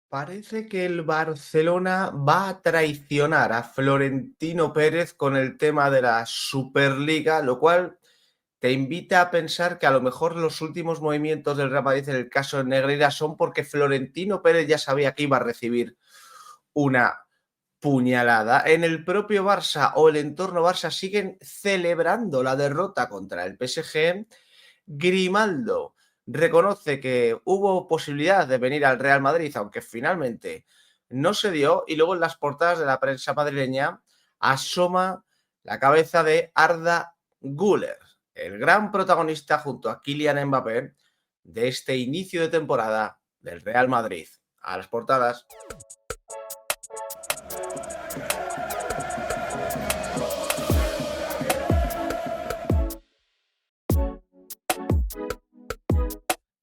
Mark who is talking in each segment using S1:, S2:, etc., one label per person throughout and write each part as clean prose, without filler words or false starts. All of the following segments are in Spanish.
S1: Parece que el Barcelona va a traicionar a Florentino Pérez con el tema de la Superliga, lo cual te invita a pensar que a lo mejor los últimos movimientos del Real Madrid en el caso de Negreira son porque Florentino Pérez ya sabía que iba a recibir una puñalada. En el propio Barça o el entorno Barça siguen celebrando la derrota contra el PSG. Grimaldo reconoce que hubo posibilidad de venir al Real Madrid, aunque finalmente no se dio, y luego en las portadas de la prensa madrileña asoma la cabeza de Arda Güler, el gran protagonista junto a Kylian Mbappé de este inicio de temporada del Real Madrid. A las portadas.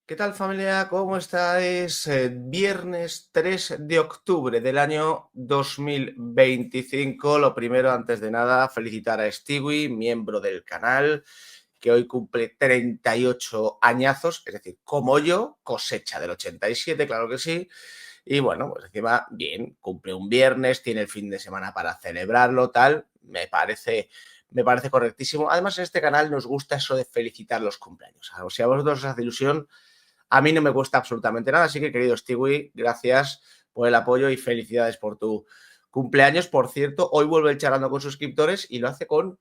S1: ¿Qué tal, familia? ¿Cómo estáis? Viernes 3 de octubre del año 2025. Lo primero, antes de nada, felicitar a Stewie, miembro del canal, que hoy cumple 38 añazos, es decir, como yo, cosecha del 87, claro que sí. Y bueno, pues encima, bien, cumple un viernes, tiene el fin de semana para celebrarlo, tal, me parece correctísimo. Además, en este canal nos gusta eso de felicitar los cumpleaños. O sea, a vosotros os hace ilusión, a mí no me cuesta absolutamente nada, así que, querido Stewie, gracias por el apoyo y felicidades por tu cumpleaños. Por cierto, hoy vuelve el charlando con suscriptores y lo hace con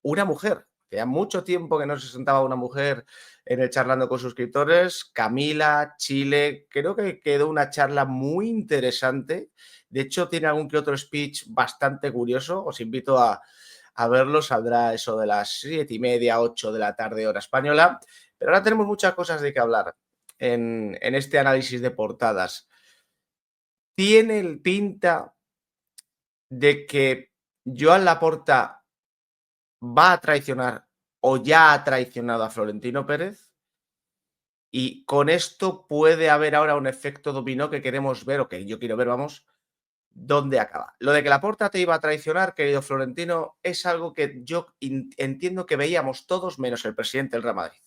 S1: una mujer. Hacía mucho tiempo que no se sentaba una mujer en el charlando con suscriptores. Camila, Chile, creo que quedó una charla muy interesante. De hecho, tiene algún que otro speech bastante curioso. Os invito a verlo. Saldrá eso de las 7:30, 8 de la tarde, hora española. Pero ahora tenemos muchas cosas de que hablar en este análisis de portadas. Tiene pinta de que Joan Laporta va a traicionar o ya ha traicionado a Florentino Pérez, y con esto puede haber ahora un efecto dominó que queremos ver, o que yo quiero ver, vamos, dónde acaba. Lo de que Laporta te iba a traicionar, querido Florentino, es algo que yo entiendo que veíamos todos menos el presidente del Real Madrid.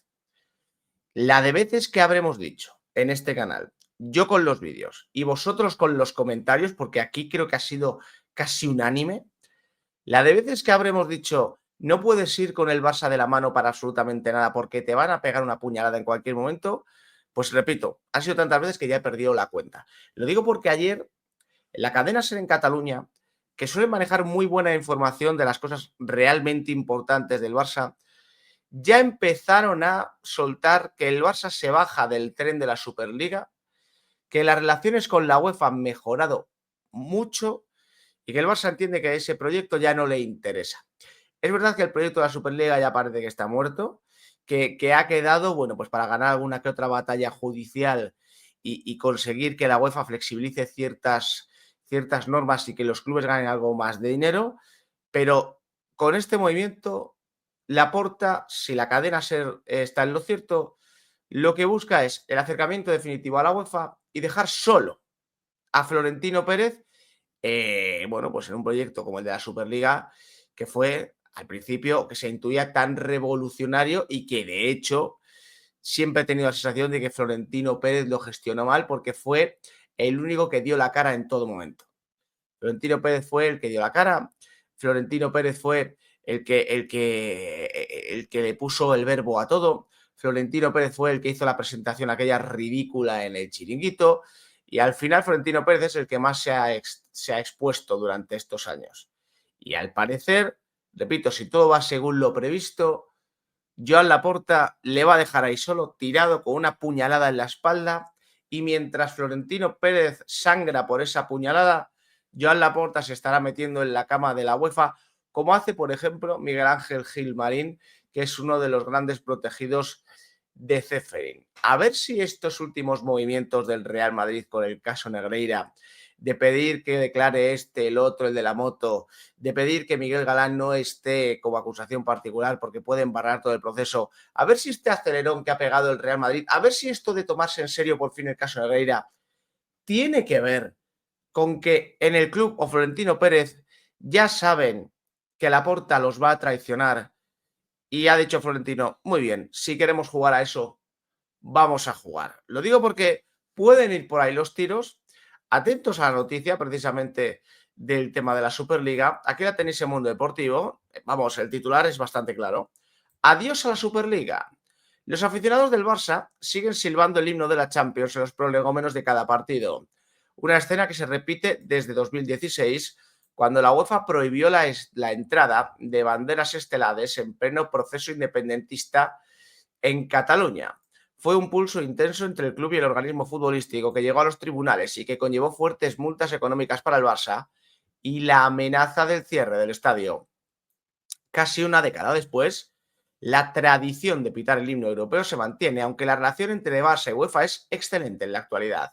S1: La de veces que habremos dicho en este canal, yo con los vídeos y vosotros con los comentarios, porque aquí creo que ha sido casi unánime, la de veces que habremos dicho, no puedes ir con el Barça de la mano para absolutamente nada porque te van a pegar una puñalada en cualquier momento, pues repito, ha sido tantas veces que ya he perdido la cuenta. Lo digo porque ayer en la cadena SER en Cataluña, que suele manejar muy buena información de las cosas realmente importantes del Barça, ya empezaron a soltar que el Barça se baja del tren de la Superliga, que las relaciones con la UEFA han mejorado mucho y que el Barça entiende que ese proyecto ya no le interesa. Es verdad que el proyecto de la Superliga ya parece que está muerto, que ha quedado, bueno, pues para ganar alguna que otra batalla judicial y conseguir que la UEFA flexibilice ciertas normas y que los clubes ganen algo más de dinero, pero con este movimiento, Laporta, si la cadena SER está en lo cierto, lo que busca es el acercamiento definitivo a la UEFA y dejar solo a Florentino Pérez, bueno, pues en un proyecto como el de la Superliga, que fue al principio, que se intuía tan revolucionario y que de hecho siempre he tenido la sensación de que Florentino Pérez lo gestionó mal porque fue el único que dio la cara en todo momento. Florentino Pérez fue el que dio la cara, Florentino Pérez fue el que le puso el verbo a todo, Florentino Pérez fue el que hizo la presentación aquella ridícula en el Chiringuito, y al final Florentino Pérez es el que más se ha expuesto durante estos años. Y al parecer, repito, si todo va según lo previsto, Joan Laporta le va a dejar ahí solo, tirado con una puñalada en la espalda, y mientras Florentino Pérez sangra por esa puñalada, Joan Laporta se estará metiendo en la cama de la UEFA, como hace, por ejemplo, Miguel Ángel Gilmarín, que es uno de los grandes protegidos de Ceferín. A ver si estos últimos movimientos del Real Madrid con el caso Negreira, de pedir que declare el otro, el de la moto, de pedir que Miguel Galán no esté como acusación particular porque puede embarrar todo el proceso, a ver si este acelerón que ha pegado el Real Madrid, a ver si esto de tomarse en serio por fin el caso Negreira tiene que ver con que en el club o Florentino Pérez ya saben que Laporta los va a traicionar y ha dicho Florentino, muy bien, si queremos jugar a eso, vamos a jugar. Lo digo porque pueden ir por ahí los tiros. Atentos a la noticia precisamente del tema de la Superliga. Aquí la tenéis en Mundo Deportivo. Vamos, el titular es bastante claro. Adiós a la Superliga. Los aficionados del Barça siguen silbando el himno de la Champions en los prolegómenos de cada partido. Una escena que se repite desde 2016, cuando la UEFA prohibió la entrada de banderas estelares en pleno proceso independentista en Cataluña. Fue un pulso intenso entre el club y el organismo futbolístico que llegó a los tribunales y que conllevó fuertes multas económicas para el Barça y la amenaza del cierre del estadio. Casi una década después, la tradición de pitar el himno europeo se mantiene, aunque la relación entre Barça y UEFA es excelente en la actualidad.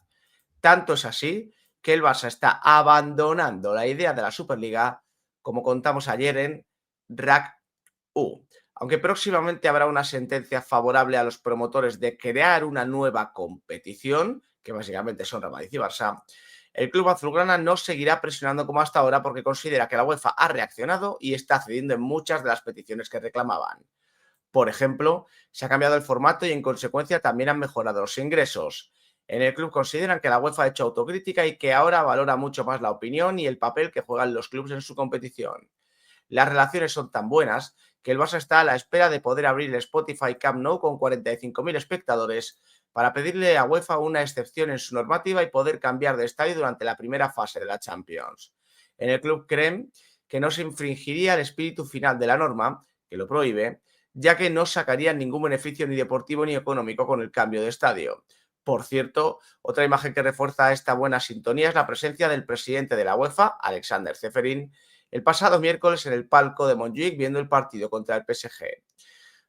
S1: Tanto es así que el Barça está abandonando la idea de la Superliga, como contamos ayer en RAC-U. Aunque próximamente habrá una sentencia favorable a los promotores de crear una nueva competición, que básicamente son Real Madrid y Barça, el club azulgrana no seguirá presionando como hasta ahora porque considera que la UEFA ha reaccionado y está cediendo en muchas de las peticiones que reclamaban. Por ejemplo, se ha cambiado el formato y en consecuencia también han mejorado los ingresos. En el club consideran que la UEFA ha hecho autocrítica y que ahora valora mucho más la opinión y el papel que juegan los clubes en su competición. Las relaciones son tan buenas que el Barça está a la espera de poder abrir el Spotify Camp Nou con 45.000 espectadores para pedirle a UEFA una excepción en su normativa y poder cambiar de estadio durante la primera fase de la Champions. En el club creen que no se infringiría el espíritu final de la norma, que lo prohíbe, ya que no sacarían ningún beneficio ni deportivo ni económico con el cambio de estadio. Por cierto, otra imagen que refuerza esta buena sintonía es la presencia del presidente de la UEFA, Alexander Ceferin, el pasado miércoles en el palco de Montjuic viendo el partido contra el PSG.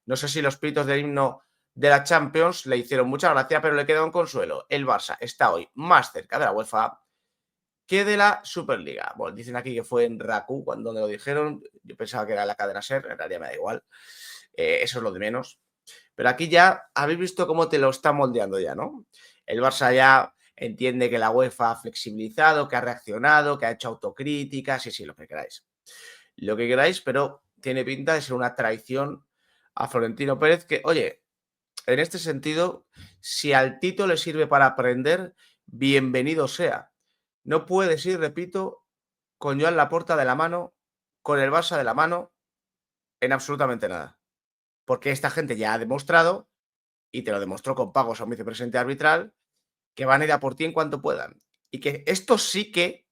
S1: No sé si los pitos del himno de la Champions le hicieron mucha gracia, pero le queda un consuelo. El Barça está hoy más cerca de la UEFA que de la Superliga. Bueno, dicen aquí que fue en RACU cuando lo dijeron. Yo pensaba que era la cadena SER, en realidad me da igual. Eso es lo de menos. Pero aquí ya habéis visto cómo te lo está moldeando ya, ¿no? El Barça ya entiende que la UEFA ha flexibilizado, que ha reaccionado, que ha hecho autocríticas, sí, lo que queráis. Lo que queráis, pero tiene pinta de ser una traición a Florentino Pérez que, oye, en este sentido, si al Tito le sirve para aprender, bienvenido sea. No puedes ir, repito, con Joan Laporta de la mano, con el Barça de la mano, en absolutamente nada. Porque esta gente ya ha demostrado, y te lo demostró con pagos a un vicepresidente arbitral, que van a ir a por ti en cuanto puedan. Y que estos sí que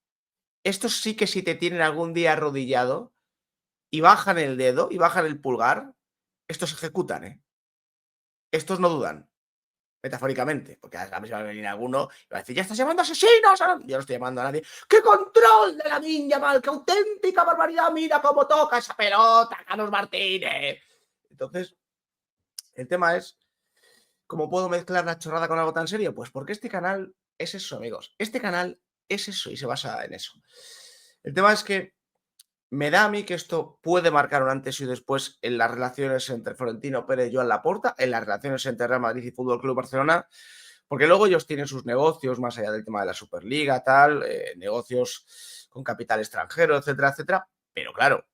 S1: si te tienen algún día arrodillado y bajan el dedo y bajan el pulgar, estos ejecutan, ¿eh? Estos no dudan, metafóricamente, porque a mí se va a venir alguno y va a decir, ya estás llamando asesinos. Yo no estoy llamando a nadie. ¡Qué control de la niña mal! ¡Qué auténtica barbaridad! Mira cómo toca esa pelota, Carlos Martínez. Entonces, el tema es, ¿cómo puedo mezclar la chorrada con algo tan serio? Pues porque este canal es eso, amigos. Este canal es eso y se basa en eso. El tema es que me da a mí que esto puede marcar un antes y un después en las relaciones entre Florentino Pérez y Joan Laporta, en las relaciones entre Real Madrid y Fútbol Club Barcelona, porque luego ellos tienen sus negocios más allá del tema de la Superliga, tal, negocios con capital extranjero, etcétera, etcétera. Pero claro,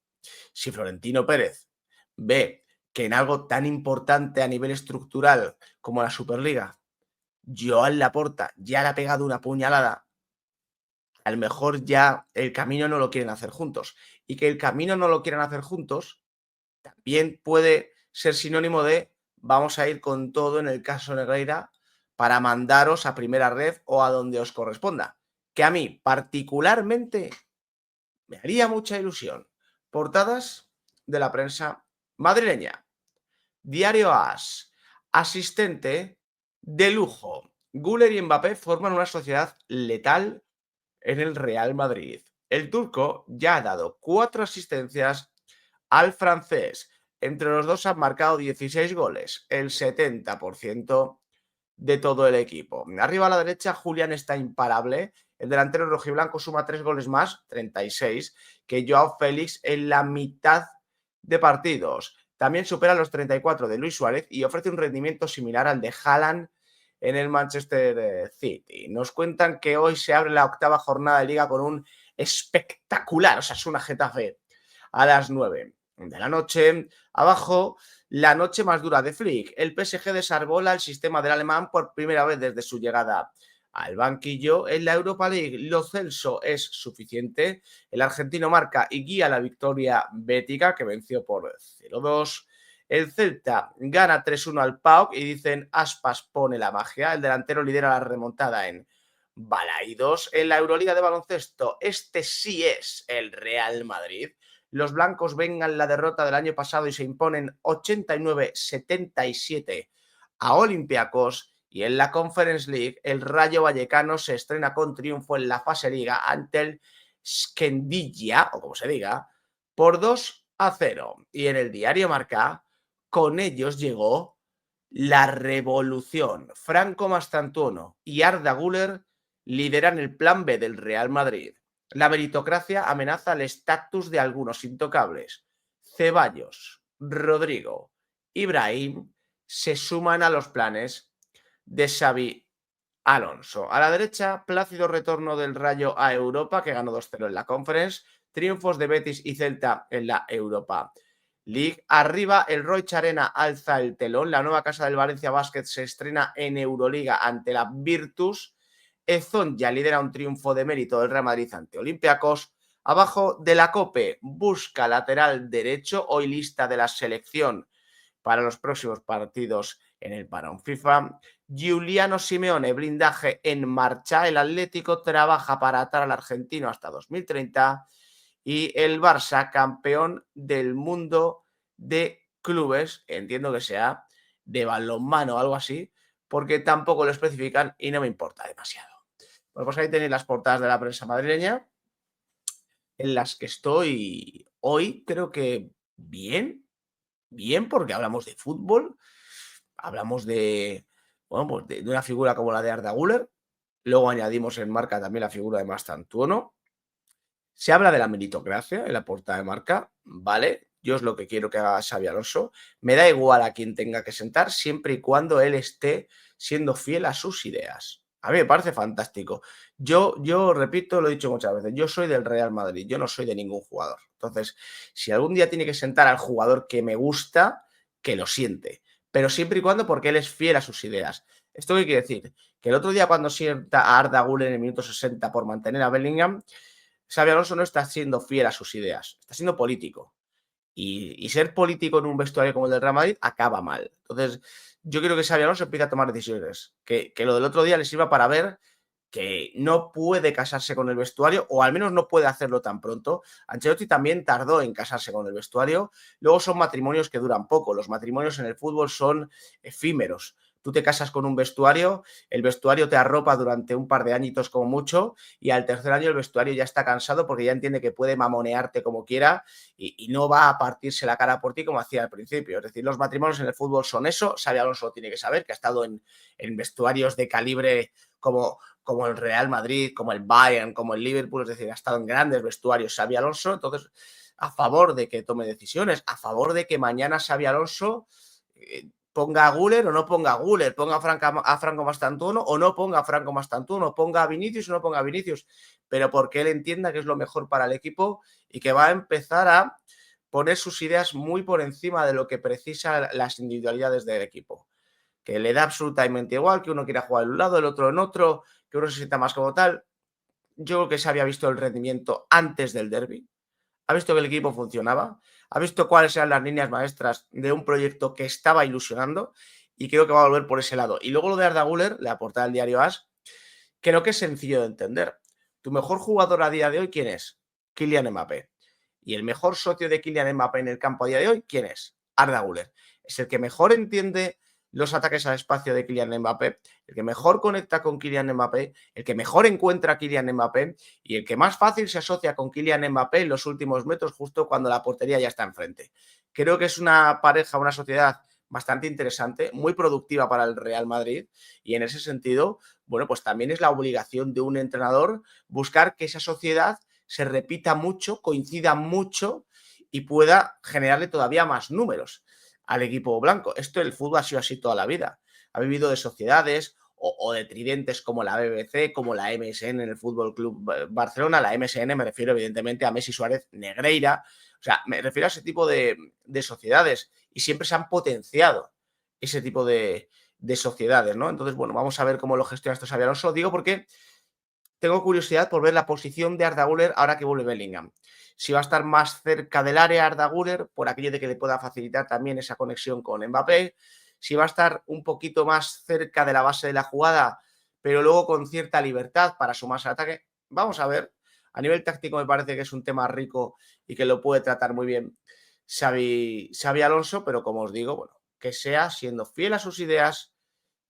S1: si Florentino Pérez ve que en algo tan importante a nivel estructural como la Superliga, Joan Laporta ya le ha pegado una puñalada, a lo mejor ya el camino no lo quieren hacer juntos. Y que el camino no lo quieran hacer juntos también puede ser sinónimo de vamos a ir con todo en el caso Negreira para mandaros a primera red o a donde os corresponda. Que a mí particularmente me haría mucha ilusión. Portadas de la prensa madrileña. Diario AS. Asistente de lujo. Güler y Mbappé forman una sociedad letal en el Real Madrid. El turco ya ha dado 4 asistencias al francés. Entre los dos han marcado 16 goles, el 70% de todo el equipo. Arriba a la derecha, Julián está imparable. El delantero rojiblanco suma 3 goles más, 36, que Joao Félix en la mitad de partidos. También supera los 34 de Luis Suárez y ofrece un rendimiento similar al de Haaland en el Manchester City. Nos cuentan que hoy se abre la octava jornada de liga con un espectacular, o sea, es una Getafe a las 9 de la noche. Abajo, la noche más dura de Flick. El PSG desarbola el sistema del alemán por primera vez desde su llegada al banquillo. En la Europa League, Lo Celso es suficiente. El argentino marca y guía la victoria bética, que venció por 0-2. El Celta gana 3-1 al PAOK y dicen Aspas pone la magia. El delantero lidera la remontada en Balaidos. En la Euroliga de baloncesto, este sí es el Real Madrid. Los blancos vengan la derrota del año pasado y se imponen 89-77 a Olympiacos. Y en la Conference League, el Rayo Vallecano se estrena con triunfo en la fase liga ante el Skendilla, o como se diga, por 2-0. Y en el diario Marca, con ellos llegó la revolución. Franco Mastantuono y Arda Güler lideran el plan B del Real Madrid. La meritocracia amenaza el estatus de algunos intocables. Ceballos, Rodrigo, Ibrahim se suman a los planes de Xavi Alonso. A la derecha, plácido retorno del Rayo a Europa, que ganó 2-0 en la Conference. Triunfos de Betis y Celta en la Europa League. Arriba, el Roig Arena alza el telón. La nueva casa del Valencia Basket se estrena en Euroliga ante la Virtus. Ezón ya lidera un triunfo de mérito del Real Madrid ante Olympiacos. Abajo de la COPE, busca lateral derecho, hoy lista de la selección para los próximos partidos en el parón FIFA. Giuliano Simeone, blindaje en marcha. El Atlético trabaja para atar al argentino hasta 2030. Y el Barça, campeón del mundo de clubes, entiendo que sea de balonmano o algo así, porque tampoco lo especifican y no me importa demasiado. Bueno, pues ahí tenéis las portadas de la prensa madrileña, en las que estoy hoy, creo que bien, porque hablamos de fútbol, hablamos de, bueno, pues de una figura como la de Arda Güler, luego añadimos en Marca también la figura de Mastantuono. Se habla de la meritocracia en la portada de Marca, ¿vale? Yo es lo que quiero que haga Xabi Alonso. Me da igual a quien tenga que sentar, siempre y cuando él esté siendo fiel a sus ideas. A mí me parece fantástico. Yo repito, lo he dicho muchas veces, yo soy del Real Madrid, yo no soy de ningún jugador. Entonces, si algún día tiene que sentar al jugador que me gusta, que lo siente. Pero siempre y cuando porque él es fiel a sus ideas. ¿Esto qué quiere decir? Que el otro día cuando sienta a Arda Güler en el minuto 60 por mantener a Bellingham, Xabi Alonso no está siendo fiel a sus ideas, está siendo político. Y ser político en un vestuario como el del Real Madrid acaba mal. Entonces, yo quiero que Xabi Alonso empiece a tomar decisiones. Que lo del otro día le sirva para ver que no puede casarse con el vestuario, o al menos no puede hacerlo tan pronto. Ancelotti también tardó en casarse con el vestuario. Luego son matrimonios que duran poco. Los matrimonios en el fútbol son efímeros. Tú te casas con un vestuario, el vestuario te arropa durante un par de añitos como mucho, y al tercer año el vestuario ya está cansado porque ya entiende que puede mamonearte como quiera y no va a partirse la cara por ti como hacía al principio. Es decir, los matrimonios en el fútbol son eso. Xabi Alonso tiene que saber que ha estado en vestuarios de calibre como el Real Madrid, como el Bayern, como el Liverpool, es decir, ha estado en grandes vestuarios Xabi Alonso. Entonces, a favor de que tome decisiones, a favor de que mañana Xabi Alonso ponga a Güler o no ponga a Güler, ponga a Franco Mastantuono o no ponga a Franco Mastantuono, ponga a Vinicius o no ponga a Vinicius, pero porque él entienda que es lo mejor para el equipo y que va a empezar a poner sus ideas muy por encima de lo que precisan las individualidades del equipo. Que le da absolutamente igual que uno quiera jugar en un lado, el otro en otro, que uno se sienta más como tal. Yo creo que se había visto el rendimiento antes del derbi, ha visto que el equipo funcionaba, ha visto cuáles eran las líneas maestras de un proyecto que estaba ilusionando y creo que va a volver por ese lado. Y luego lo de Arda Güler, la portada del diario AS, creo que es sencillo de entender. Tu mejor jugador a día de hoy, ¿quién es? Kylian Mbappé. Y el mejor socio de Kylian Mbappé en el campo a día de hoy, ¿quién es? Arda Güler. Es el que mejor entiende los ataques al espacio de Kylian Mbappé, el que mejor conecta con Kylian Mbappé, el que mejor encuentra a Kylian Mbappé y el que más fácil se asocia con Kylian Mbappé en los últimos metros, justo cuando la portería ya está enfrente. Creo que es una pareja, una sociedad bastante interesante, muy productiva para el Real Madrid y en ese sentido, bueno, pues también es la obligación de un entrenador buscar que esa sociedad se repita mucho, coincida mucho y pueda generarle todavía más números al equipo blanco. Esto el fútbol ha sido así toda la vida. Ha vivido de sociedades o de tridentes como la BBC, como la MSN en el Fútbol Club Barcelona. La MSN me refiero evidentemente a Messi, Suárez, Negreira. O sea, me refiero a ese tipo de sociedades y siempre se han potenciado ese tipo de sociedades, ¿no? Entonces, bueno, vamos a ver cómo lo gestiona esto Xabi Alonso. Digo porque tengo curiosidad por ver la posición de Arda Güler ahora que vuelve Bellingham. Si va a estar más cerca del área Arda Güler, por aquello de que le pueda facilitar también esa conexión con Mbappé. Si va a estar un poquito más cerca de la base de la jugada, pero luego con cierta libertad para sumarse al ataque. Vamos a ver. A nivel táctico me parece que es un tema rico y que lo puede tratar muy bien Xabi Alonso, pero como os digo, bueno, que sea siendo fiel a sus ideas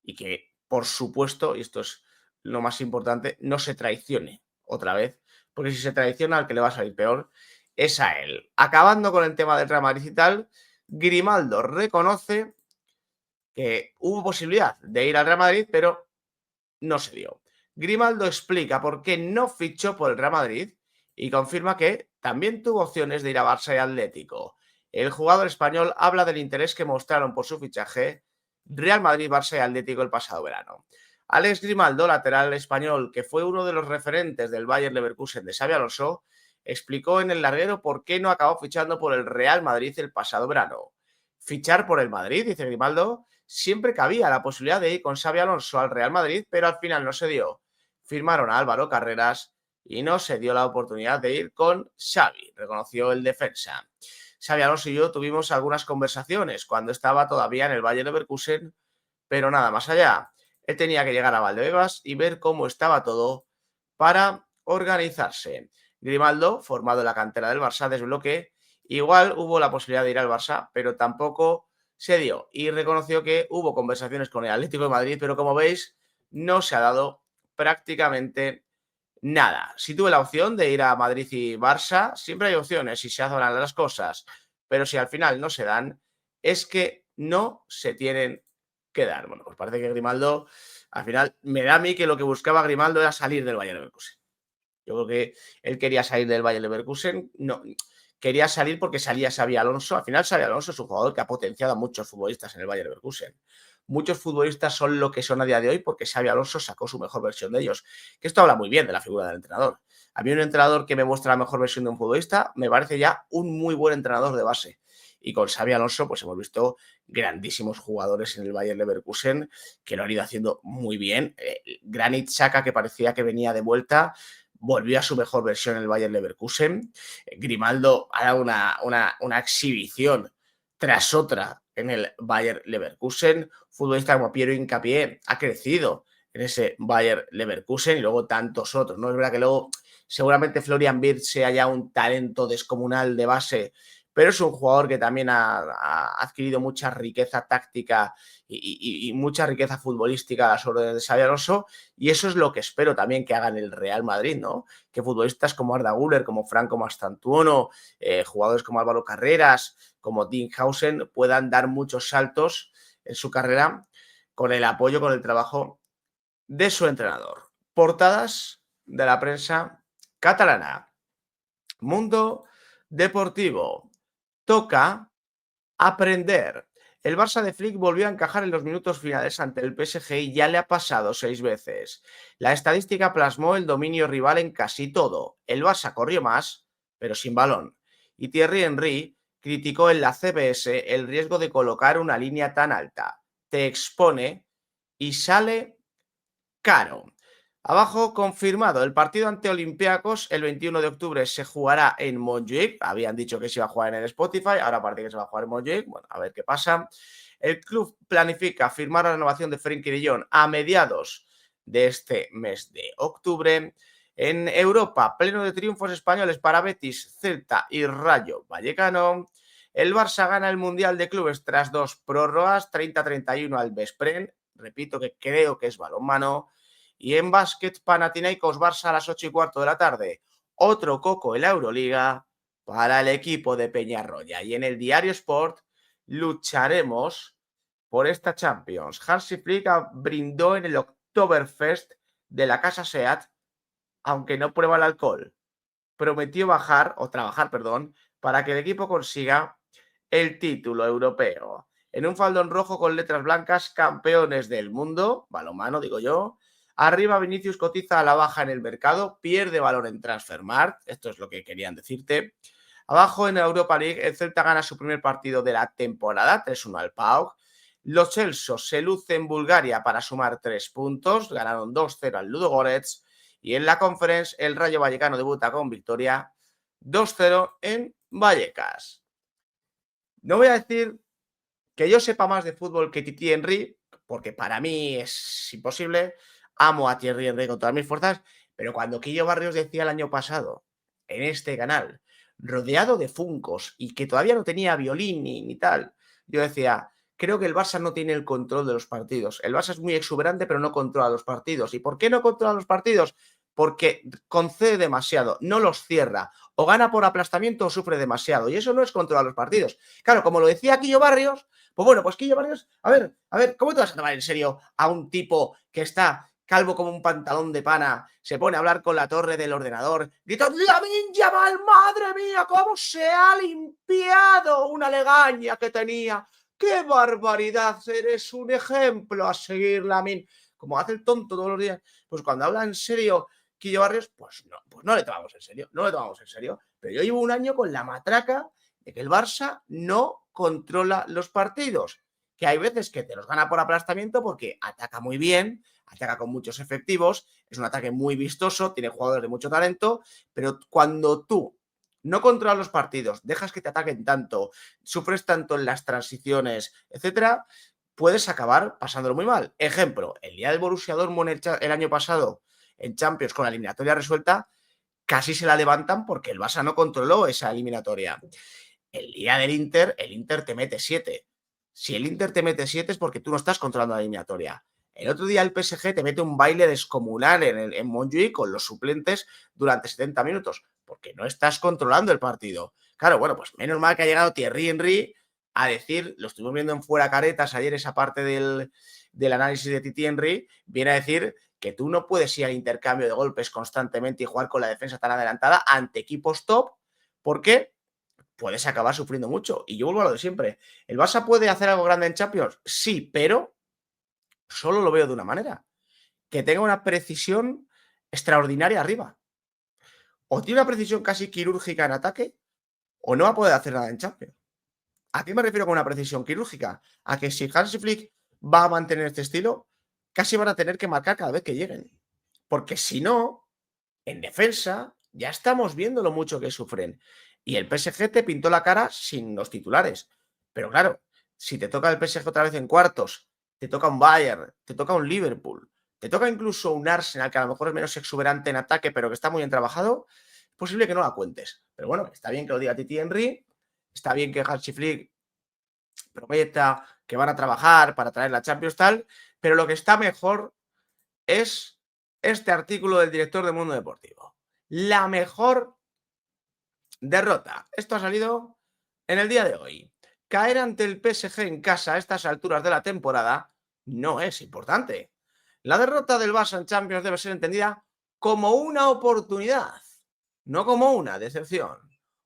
S1: y que, por supuesto, y esto es lo más importante, no se traicione otra vez, porque si se traiciona, al que le va a salir peor es a él. Acabando con el tema del Real Madrid y tal, Grimaldo reconoce que hubo posibilidad de ir al Real Madrid, pero no se dio. Grimaldo explica por qué no fichó por el Real Madrid y confirma que también tuvo opciones de ir a Barça y Atlético. El jugador español habla del interés que mostraron por su fichaje Real Madrid, Barça y Atlético el pasado verano. Alex Grimaldo, lateral español, que fue uno de los referentes del Bayer Leverkusen de Xabi Alonso, explicó en el larguero por qué no acabó fichando por el Real Madrid el pasado verano. Fichar por el Madrid, dice Grimaldo, siempre cabía la posibilidad de ir con Xabi Alonso al Real Madrid, pero al final no se dio. Firmaron a Álvaro Carreras y no se dio la oportunidad de ir con Xavi, reconoció el defensa. Xabi Alonso y yo tuvimos algunas conversaciones cuando estaba todavía en el Bayer Leverkusen, pero nada más allá. Él tenía que llegar a Valdebebas y ver cómo estaba todo para organizarse. Grimaldo, formado en la cantera del Barça, desveló que igual hubo la posibilidad de ir al Barça, pero tampoco se dio. Y reconoció que hubo conversaciones con el Atlético de Madrid, pero como veis, no se ha dado prácticamente nada. Si tuve la opción de ir a Madrid y Barça, siempre hay opciones si se hacen las cosas, pero si al final no se dan, es que no se tienen que dar. Bueno, pues parece que Grimaldo, al final, me da a mí que lo que buscaba Grimaldo era salir del Bayern Leverkusen. Yo creo que él quería salir del Bayern Leverkusen, no, quería salir porque salía Xabi Alonso. Al final, Xabi Alonso es un jugador que ha potenciado a muchos futbolistas en el Bayern Leverkusen. Muchos futbolistas son lo que son a día de hoy porque Xabi Alonso sacó su mejor versión de ellos. Que esto habla muy bien de la figura del entrenador. A mí un entrenador que me muestra la mejor versión de un futbolista me parece ya un muy buen entrenador de base. Y con Xabi Alonso pues hemos visto grandísimos jugadores en el Bayern Leverkusen que lo han ido haciendo muy bien. Granit Xhaka, que parecía que venía de vuelta, volvió a su mejor versión en el Bayern Leverkusen. Grimaldo ha dado una exhibición tras otra en el Bayern Leverkusen. Futbolista como Piero Hincapié ha crecido en ese Bayern Leverkusen y luego tantos otros, ¿no? Es verdad que luego seguramente Florian Wirtz sea ya un talento descomunal de base, pero es un jugador que también ha adquirido mucha riqueza táctica y mucha riqueza futbolística a las órdenes de Xabi Alonso, y eso es lo que espero también que hagan el Real Madrid, ¿no? Que futbolistas como Arda Güler, como Franco Mastantuono, jugadores como Álvaro Carreras, como Dinghausen, puedan dar muchos saltos en su carrera con el apoyo, con el trabajo de su entrenador. Portadas de la prensa catalana. Mundo Deportivo. Toca aprender. El Barça de Flick volvió a encajar en los minutos finales ante el PSG y ya le ha pasado 6 veces. La estadística plasmó el dominio rival en casi todo. El Barça corrió más, pero sin balón. Y Thierry Henry criticó en la CBS el riesgo de colocar una línea tan alta. Te expone y sale caro. Abajo, confirmado, el partido ante Olympiacos el 21 de octubre se jugará en Montjuic. Habían dicho que se iba a jugar en el Spotify, ahora parece que se va a jugar en Montjuic. Bueno, a ver qué pasa. El club planifica firmar la renovación de Frenkie de Jong a mediados de este mes de octubre. En Europa, pleno de triunfos españoles para Betis, Celta y Rayo Vallecano. El Barça gana el Mundial de Clubes tras 2 prórrogas, 30-31 al Veszprém. Repito que creo que es balonmano. Y en básquet, Panathinaikos Barça a las 8:15 de la tarde. Otro coco en la Euroliga para el equipo de Peñarroya. Y en el Diario Sport lucharemos por esta Champions. Hansi Flick brindó en el Oktoberfest de la Casa Seat, aunque no prueba el alcohol. Prometió trabajar, para que el equipo consiga el título europeo. En un faldón rojo con letras blancas, campeones del mundo, balonmano digo yo. Arriba Vinicius cotiza a la baja en el mercado, pierde valor en Transfermarkt, esto es lo que querían decirte. Abajo en Europa League, el Celta gana su primer partido de la temporada, 3-1 al PAOK. Los Chelsea se luce en Bulgaria para sumar 3 puntos, ganaron 2-0 al Ludogorets. Y en la Conference, el Rayo Vallecano debuta con victoria 2-0 en Vallecas. No voy a decir que yo sepa más de fútbol que Titi Henry, porque para mí es imposible. Amo a Thierry Henry con todas mis fuerzas, pero cuando Quillo Barrios decía el año pasado, en este canal, rodeado de funcos y que todavía no tenía violín ni tal, yo decía, creo que el Barça no tiene el control de los partidos. El Barça es muy exuberante, pero no controla los partidos. ¿Y por qué no controla los partidos? Porque concede demasiado, no los cierra, o gana por aplastamiento o sufre demasiado. Y eso no es controlar los partidos. Claro, como lo decía Quillo Barrios, pues bueno, pues Quillo Barrios, a ver, ¿cómo te vas a tomar en serio a un tipo que está calvo como un pantalón de pana, se pone a hablar con la torre del ordenador, grita, ¡Lamine Yamal, madre mía, cómo se ha limpiado una legaña que tenía! ¡Qué barbaridad! Eres un ejemplo a seguir, Lamine. Como hace el tonto todos los días. Pues cuando habla en serio Quillo Barrios, pues no le tomamos en serio, no le tomamos en serio. Pero yo llevo un año con la matraca de que el Barça no controla los partidos, que hay veces que te los gana por aplastamiento porque ataca muy bien, ataca con muchos efectivos, es un ataque muy vistoso, tiene jugadores de mucho talento, pero cuando tú no controlas los partidos, dejas que te ataquen tanto, sufres tanto en las transiciones, etcétera, puedes acabar pasándolo muy mal. Ejemplo, el día del Borussia Dortmund el año pasado en Champions con la eliminatoria resuelta, casi se la levantan porque el Barça no controló esa eliminatoria. El día del Inter, el Inter te mete 7. Si el Inter te mete 7 es porque tú no estás controlando la eliminatoria. El otro día el PSG te mete un baile descomunal en Montjuic con los suplentes durante 70 minutos, porque no estás controlando el partido. Claro, bueno, pues menos mal que ha llegado Thierry Henry a decir, lo estuvimos viendo en Fuera Caretas ayer, esa parte del análisis de Titi Henry, viene a decir que tú no puedes ir al intercambio de golpes constantemente y jugar con la defensa tan adelantada ante equipos top, porque puedes acabar sufriendo mucho. Y yo vuelvo a lo de siempre. ¿El Barça puede hacer algo grande en Champions? Sí, pero solo lo veo de una manera. Que tenga una precisión extraordinaria arriba. O tiene una precisión casi quirúrgica en ataque, o no va a poder hacer nada en Champions. ¿A qué me refiero con una precisión quirúrgica? A que si Hansi Flick va a mantener este estilo, casi van a tener que marcar cada vez que lleguen. Porque si no, en defensa ya estamos viendo lo mucho que sufren. Y el PSG te pintó la cara sin los titulares. Pero claro, si te toca el PSG otra vez en cuartos, te toca un Bayern, te toca un Liverpool, te toca incluso un Arsenal que a lo mejor es menos exuberante en ataque, pero que está muy bien trabajado, es posible que no la cuentes. Pero bueno, está bien que lo diga Titi Henry, está bien que Hansi Flick prometa que van a trabajar para traer la Champions tal, pero lo que está mejor es este artículo del director de Mundo Deportivo. La mejor derrota. Esto ha salido en el día de hoy. Caer ante el PSG en casa a estas alturas de la temporada no es importante. La derrota del Barça en Champions debe ser entendida como una oportunidad, no como una decepción.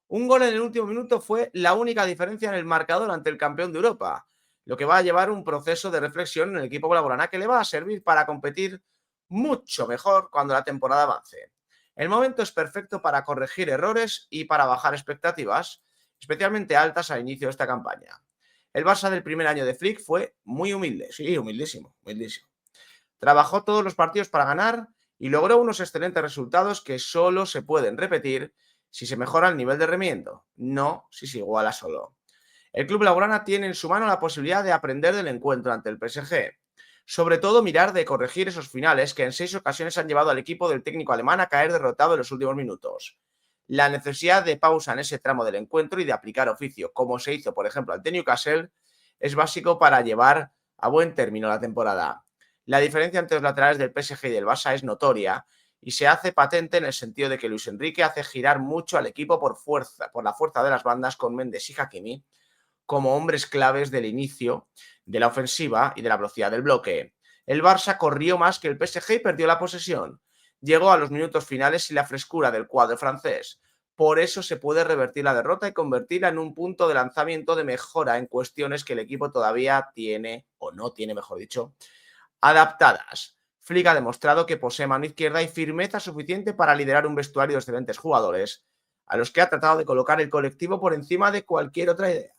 S1: Un gol en el último minuto fue la única diferencia en el marcador ante el campeón de Europa, lo que va a llevar un proceso de reflexión en el equipo blaugrana que le va a servir para competir mucho mejor cuando la temporada avance. El momento es perfecto para corregir errores y para bajar expectativas, especialmente altas al inicio de esta campaña. El Barça del primer año de Flick fue muy humilde, sí, humildísimo, humildísimo. Trabajó todos los partidos para ganar y logró unos excelentes resultados que solo se pueden repetir si se mejora el nivel de rendimiento, no si se iguala solo. El club blaugrana tiene en su mano la posibilidad de aprender del encuentro ante el PSG. Sobre todo mirar de corregir esos finales que en 6 ocasiones han llevado al equipo del técnico alemán a caer derrotado en los últimos minutos. La necesidad de pausa en ese tramo del encuentro y de aplicar oficio, como se hizo por ejemplo ante Newcastle, es básico para llevar a buen término la temporada. La diferencia entre los laterales del PSG y del Barça es notoria y se hace patente en el sentido de que Luis Enrique hace girar mucho al equipo por la fuerza de las bandas con Mendes y Hakimi como hombres claves del inicio de la ofensiva y de la velocidad del bloque. El Barça corrió más que el PSG y perdió la posesión. Llegó a los minutos finales sin la frescura del cuadro francés. Por eso se puede revertir la derrota y convertirla en un punto de lanzamiento de mejora en cuestiones que el equipo todavía tiene, o no tiene, mejor dicho, adaptadas. Flick ha demostrado que posee mano izquierda y firmeza suficiente para liderar un vestuario de excelentes jugadores, a los que ha tratado de colocar el colectivo por encima de cualquier otra idea.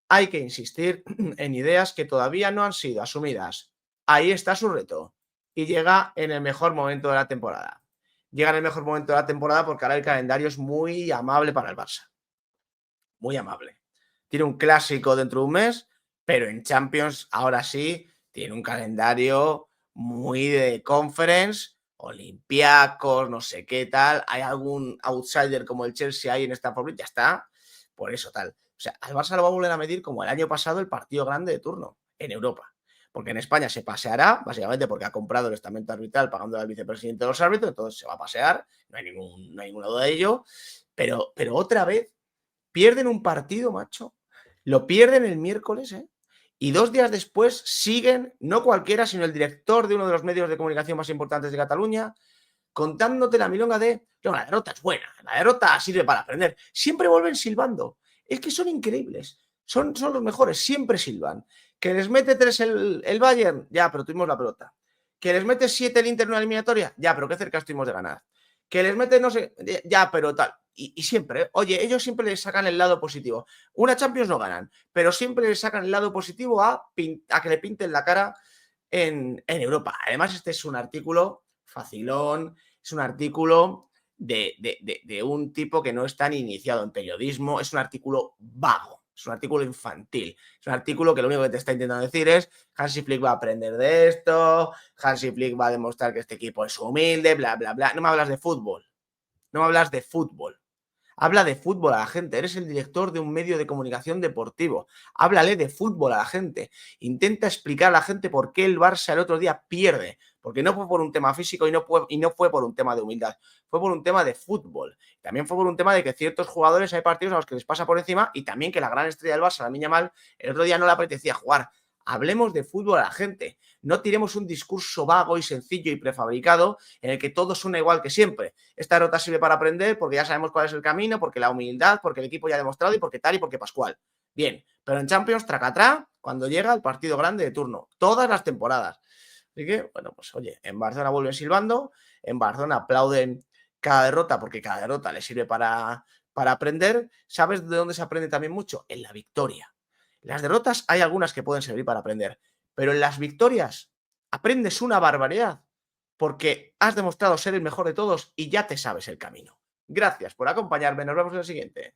S1: hay que insistir en ideas que todavía no han sido asumidas. Ahí está su reto. Y llega en el mejor momento de la temporada. Llega en el mejor momento de la temporada porque ahora el calendario es muy amable para el Barça. Muy amable. Tiene un clásico dentro de un mes, pero en Champions ahora sí tiene un calendario muy de conference, Olympiacos, no sé qué tal. Hay algún outsider como el Chelsea ahí en esta Bridge, ya está. Por eso tal. O sea, al Barça lo va a volver a medir como el año pasado el partido grande de turno en Europa. Porque en España se paseará, básicamente porque ha comprado el estamento arbitral pagando al vicepresidente de los árbitros, entonces se va a pasear, no hay ninguna duda de ello. Pero otra vez pierden un partido, macho. Lo pierden el miércoles, ¿eh? Y 2 días después siguen, no cualquiera, sino el director de uno de los medios de comunicación más importantes de Cataluña, contándote la milonga de, no, la derrota es buena, la derrota sirve para aprender. Siempre vuelven silbando. Es que son increíbles. Son los mejores, siempre silban. Que les mete 3 el Bayern, ya, pero tuvimos la pelota. Que les mete 7 el Inter en una eliminatoria, ya, pero qué cerca estuvimos de ganar. Que les mete, no sé, ya, pero tal. Y siempre, ¿eh? Oye, ellos siempre les sacan el lado positivo. Una Champions no ganan, pero siempre les sacan el lado positivo a que le pinten la cara en Europa. Además, este es un artículo facilón, es un artículo de un tipo que no es tan iniciado en periodismo, es un artículo vago, es un artículo infantil, es un artículo que lo único que te está intentando decir es Hansi Flick va a aprender de esto, Hansi Flick va a demostrar que este equipo es humilde, bla, bla, bla. No me hablas de fútbol, no me hablas de fútbol. Habla de fútbol a la gente. Eres el director de un medio de comunicación deportivo. Háblale de fútbol a la gente. Intenta explicar a la gente por qué el Barça el otro día pierde. Porque no fue por un tema físico y no fue por un tema de humildad. Fue por un tema de fútbol. También fue por un tema de que ciertos jugadores hay partidos a los que les pasa por encima y también que la gran estrella del Barça, Lamine Yamal, el otro día no le apetecía jugar. Hablemos de fútbol a la gente. No tiremos un discurso vago y sencillo y prefabricado en el que todo suena igual que siempre. Esta derrota sirve para aprender porque ya sabemos cuál es el camino, porque la humildad, porque el equipo ya ha demostrado y porque tal y porque Pascual. Bien, pero en Champions, tracatrá, cuando llega el partido grande de turno, todas las temporadas. Así que, bueno, pues oye, en Barcelona vuelven silbando, en Barcelona aplauden cada derrota porque cada derrota le sirve para aprender. ¿Sabes de dónde se aprende también mucho? En la victoria. Las derrotas hay algunas que pueden servir para aprender, pero en las victorias aprendes una barbaridad porque has demostrado ser el mejor de todos y ya te sabes el camino. Gracias por acompañarme. Nos vemos en el siguiente.